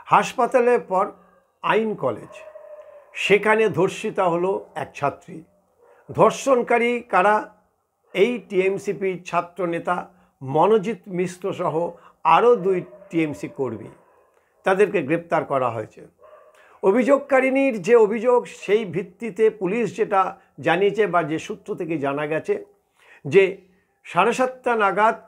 হাসপাতালের পর আইন কলেজ, সেখানে ধর্ষিতা হলো এক ছাত্রী। ধর্ষণকারী কারা? এই টিএমসিপি ছাত্র নেতা মনোজিৎ মিশ্র সহ আরও 2 টিএমসি কর্মী। তাদেরকে গ্রেপ্তার করা হয়েছে। অভিযোগকারিনীর যে অভিযোগ, সেই ভিত্তিতে পুলিশ যেটা জানিয়েছে বা যে সূত্র থেকে জানা গেছে যে 7:30 নাগাদ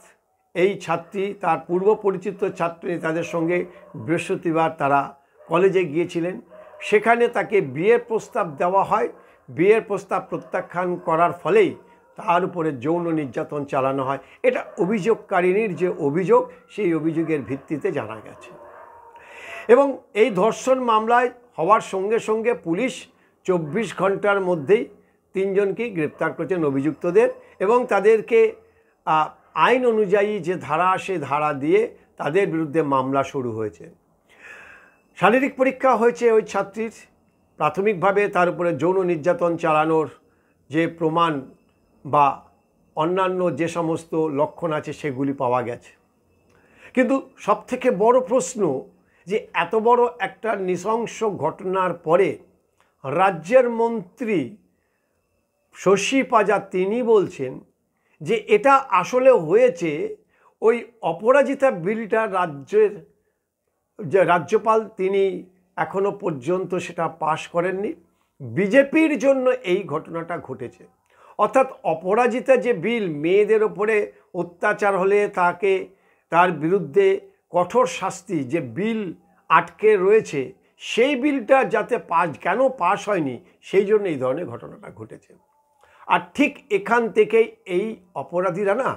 এই ছাত্রী তার পূর্ব পরিচিত ছাত্রী তাদের সঙ্গে বৃহস্পতিবার তারা কলেজে গিয়েছিলেন। সেখানে তাকে বিয়ের প্রস্তাব দেওয়া হয়। বিয়ের প্রস্তাব প্রত্যাখ্যান করার ফলেই তার উপরে যৌন নির্যাতন চালানো হয়। এটা অভিযোগকারিনীর যে অভিযোগ, সেই অভিযোগের ভিত্তিতে জানা গেছে। এবং এই ধর্ষণ মামলায় হওয়ার সঙ্গে সঙ্গে পুলিশ 24 ঘন্টার মধ্যেই 3 জনকেই গ্রেপ্তার করেছেন অভিযুক্তদের, এবং তাদেরকে আইন অনুযায়ী যে ধারা, সে ধারা দিয়ে তাদের বিরুদ্ধে মামলা শুরু হয়েছে। শারীরিক পরীক্ষা হয়েছে ওই ছাত্রীর। প্রাথমিকভাবে তার উপরে যৌন নির্যাতন চালানোর যে প্রমাণ বা অন্যান্য যে সমস্ত লক্ষণ আছে সেগুলি পাওয়া গেছে। কিন্তু সবথেকে বড় প্রশ্ন যে এত বড় একটা নৃশংস ঘটনার পরে রাজ্যের মন্ত্রী শশী পাজা তিনি বলছেন যে এটা আসলে হয়েছে ওই অপরাজিতা বিলটা রাজ্যপাল তিনি এখনো পর্যন্ত সেটা পাশ করেননি। বিজেপির জন্য এই ঘটনাটা ঘটেছে। অর্থাৎ অপরাজিতা যে বিল, মেয়েদের ওপরে অত্যাচার হলে তার বিরুদ্ধে কঠোর শাস্তি যে বিল আটকে রয়েছে, সেই বিলটা যাতে কেন পাশ হয়নি, সেই জন্য এই ধরনের ঘটনাটা ঘটেছে। আর ঠিক এখান থেকেই এই অপরাধীরা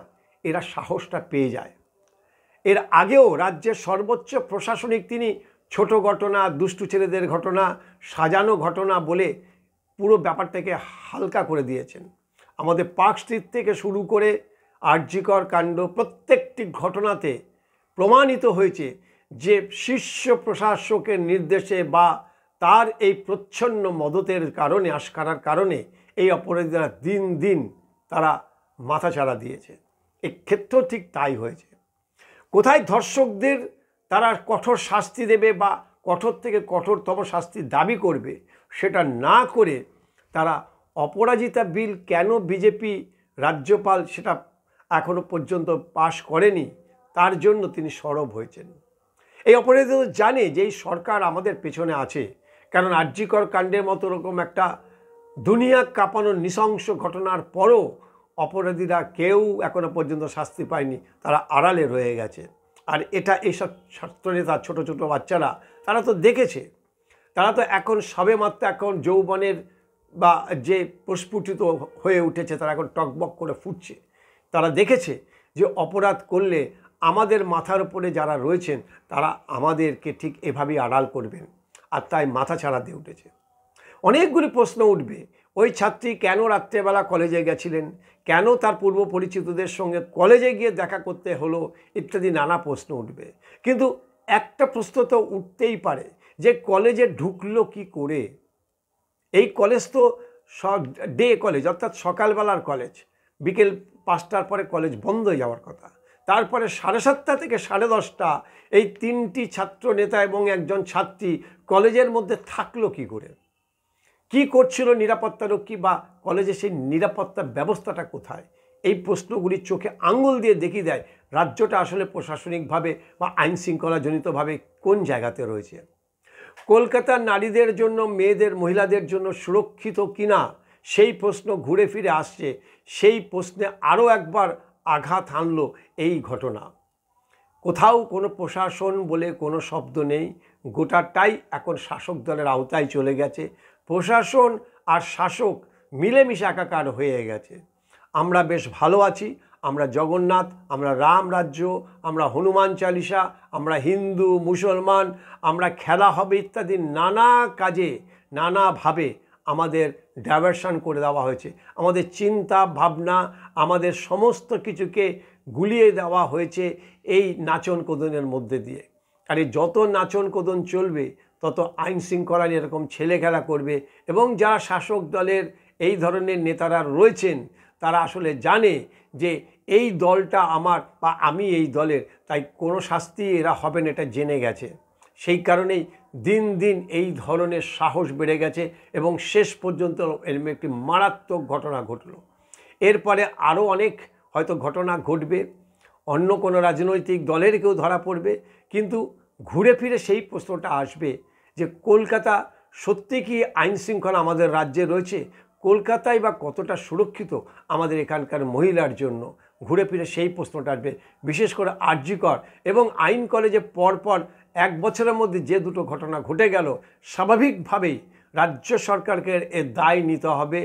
এরা সাহসটা পেয়ে যায়। এর আগেও রাজ্যের সর্বোচ্চ প্রশাসনিক তিনি ছোট ঘটনা, দুষ্টু ছেলেদের ঘটনা, সাজানো ঘটনা বলে পুরো ব্যাপারটাকে হালকা করে দিয়েছেন। আমাদের পার্ক স্ট্রিট থেকে শুরু করে আরজিকর কাণ্ড, প্রত্যেকটি ঘটনাতে প্রমাণিত হয়েছে যে শীর্ষ প্রশাসকের নির্দেশে বা তার এই প্রচ্ছন্ন মদতের কারণে, আস্কারার কারণে এই অপরাধীরা দিন দিন তারা মাথাচাড়া দিয়েছে। এক্ষেত্রেও ঠিক তাই হয়েছে। কোথায় ধর্ষকদের তারা কঠোর শাস্তি দেবে বা কঠোর থেকে কঠোরতম শাস্তি দাবি করবে, সেটা না করে তারা অপরাজিতা বিল কেন বিজেপি রাজ্যপাল সেটা এখনো পর্যন্ত পাশ করেনি, তার জন্য তিনি সরব হয়েছেন। এই অপরাধীরা জানে যে এই সরকার আমাদের পেছনে আছে, কারণ আরজিকর কাণ্ডের মতো রকম একটা দুনিয়া কাঁপানোর নৃশংস ঘটনার পরও অপরাধীরা কেউ এখনো পর্যন্ত শাস্তি পায়নি, তারা আড়ালে রয়ে গেছে। আর এটা এইসব ছাত্রনেতা, ছোট ছোট বাচ্চারা, তারা তো দেখেছে। তারা তো এখন সবেমাত্র এখন যৌবনের বা যে প্রস্ফুটিত হয়ে উঠেছে, তারা এখন টকবক করে ফুটছে। তারা দেখেছে যে অপরাধ করলে আমাদের মাথার উপরে যারা রয়েছেন তারা আমাদেরকে ঠিক এভাবেই আড়াল করবেন, আর তাই মাথা ছাড়া দিয়ে উঠেছে। অনেকগুলি প্রশ্ন উঠবে। ওই ছাত্রী কেন রাত্রেবেলা কলেজে গেছিলেন, কেন তার পূর্ব পরিচিতদের সঙ্গে কলেজে গিয়ে দেখা করতে হলো, ইত্যাদি নানা প্রশ্ন উঠবে। কিন্তু একটা প্রশ্ন তো উঠতেই পারে যে কলেজে ঢুকলো কি করে? এই কলেজ তো ডে কলেজ, অর্থাৎ সকালবেলার কলেজ। বিকেল 5টার পরে কলেজ বন্ধ হয়ে যাওয়ার কথা। তারপরে 7:30 থেকে 10:30 এই 3টি ছাত্র নেতা এবং একজন ছাত্রী কলেজের মধ্যে থাকলো কি করে? কি করছিল নিরাপত্তারক্ষী বা কলেজে সেই নিরাপত্তা ব্যবস্থাটা কোথায়? এই প্রশ্নগুলি চোখে আঙুল দিয়ে দেখিয়ে দেয় রাজ্যটা আসলে প্রশাসনিকভাবে বা আইন শৃঙ্খলাজনিতভাবে কোন জায়গাতে রয়েছে। কলকাতার নারীদের জন্য, মেয়েদের, মহিলাদের জন্য সুরক্ষিত কিনা সেই প্রশ্ন ঘুরে ফিরে আসছে। সেই প্রশ্নে আরও একবার আঘাত হানলো এই ঘটনা। কোথাও কোনো প্রশাসন বলে কোনো শব্দ নেই, গোটাটাই এখন শাসক দলের আওতায় চলে গেছে। প্রশাসন আর শাসক মিলেমিশে একাকার হয়ে গেছে। আমরা বেশ ভালো আছি, আমরা জগন্নাথ, আমরা রাম রাজ্য, আমরা হনুমান চালিসা, আমরা হিন্দু, মুসলমান, আমরা খেলা হবে ইত্যাদি নানা কাজে নানাভাবে আমাদের ডাইভারশন করে দেওয়া হয়েছে। আমাদের চিন্তা ভাবনা, আমাদের সমস্ত কিছুকে গুলিয়ে দেওয়া হয়েছে এই নাচন কোদনের মধ্যে দিয়ে। আর এই যত নাচন কোদন চলবে তত আইন শৃঙ্খলা এরকম ছেলে খেলা করবে। এবং যারা শাসক দলের এই ধরনের নেতারা রয়েছেন তারা আসলে জানে যে এই দলটা আমার বা আমি এই দলের, তাই কোনো শাস্তি এরা হবে না, এটা জেনে গেছে। সেই কারণেই দিন দিন এই ধরনের সাহস বেড়ে গেছে এবং শেষ পর্যন্ত এরকম একটি মারাত্মক ঘটনা ঘটল। এরপরে আরও অনেক হয়তো ঘটনা ঘটবে, অন্য কোনো রাজনৈতিক দলের কেউ ধরা পড়বে, কিন্তু ঘুরে ফিরে সেই প্রশ্নটা আসবে যে কলকাতা সত্যি কি আইন শৃঙ্খলা আমাদের রাজ্যে রয়েছে? কলকাতায় বা কতটা সুরক্ষিত আমাদের এখানকার মহিলার জন্য? ঘুরে ফিরে সেই প্রশ্নটা আসবে, বিশেষ করে আর.জি. কর এবং আইন কলেজে পরপর 1 বছরের মধ্যে যে দুটো ঘটনা ঘটে গেল, স্বাভাবিকভাবেই রাজ্য সরকারকে এর দায় নিতে হবে।